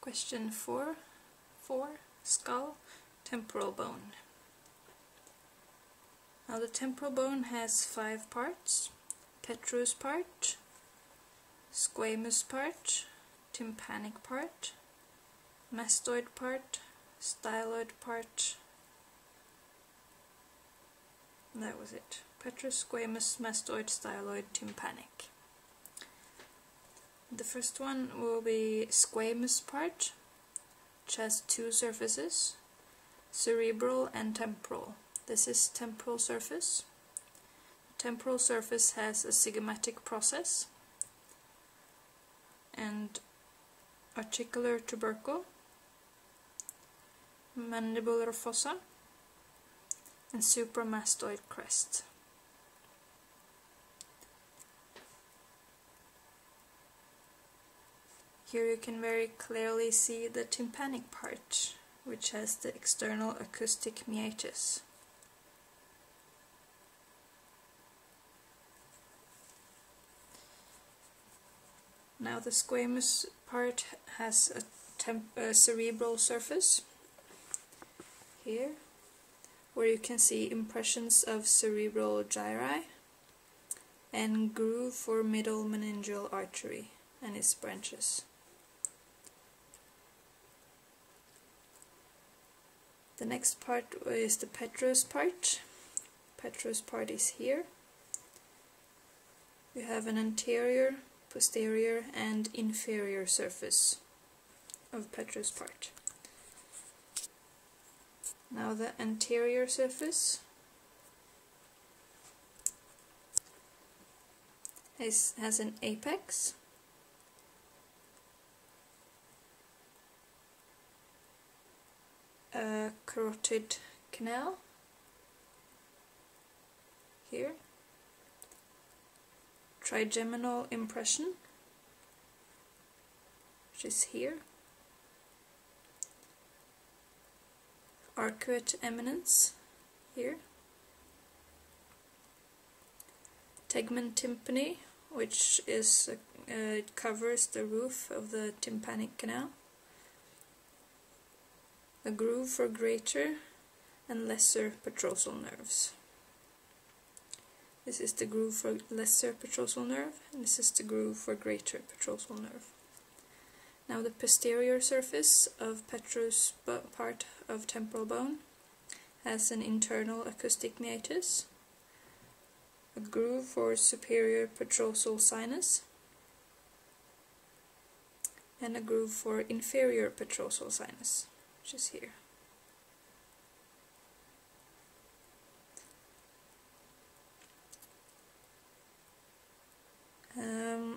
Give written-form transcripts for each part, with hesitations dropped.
Question 4. Skull, temporal bone. Now the temporal bone has 5 parts: petrous part, squamous part, tympanic part, mastoid part, styloid part. And that was it. Petrous, squamous, mastoid, styloid, tympanic. The first one will be squamous part, which has 2 surfaces, cerebral and temporal. This is temporal surface. The temporal surface has a zygomatic process and articular tubercle, mandibular fossa, and supramastoid crest. Here you can very clearly see the tympanic part, which has the external acoustic meatus. Now the squamous part has a cerebral surface here, where you can see impressions of cerebral gyri and groove for middle meningeal artery and its branches. The next part is the petrous part. Petrous part is here. We have an anterior, posterior and inferior surface of petrous part. Now the anterior surface has an apex, a carotid canal here, trigeminal impression, which is here, arcuate eminence here, tegment tympani, which is it covers the roof of the tympanic canal, a groove for greater and lesser petrosal nerves. This is the groove for lesser petrosal nerve, and this is the groove for greater petrosal nerve. Now the posterior surface of petrous part of temporal bone has an internal acoustic meatus, a groove for superior petrosal sinus, and a groove for inferior petrosal sinus, which is here.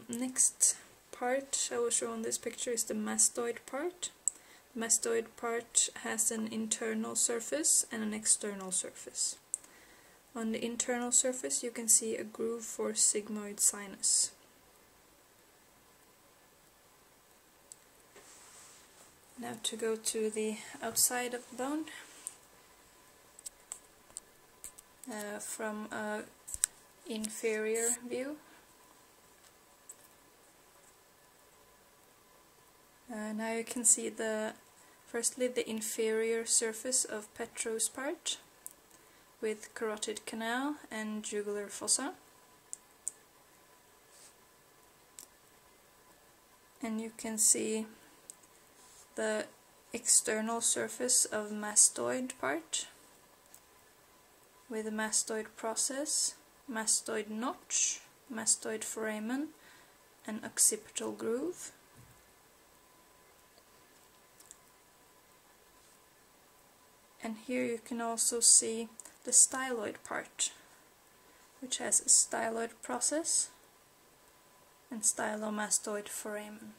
Next part I will show on this picture is the mastoid part. The mastoid part has an internal surface and an external surface. On the internal surface you can see a groove for sigmoid sinus. Now to go to the outside of the bone, from an inferior view. Now you can see firstly the inferior surface of petrous part with carotid canal and jugular fossa, and you can see the external surface of mastoid part with a mastoid process, mastoid notch, mastoid foramen and occipital groove. And here you can also see the styloid part, which has a styloid process and stylomastoid foramen.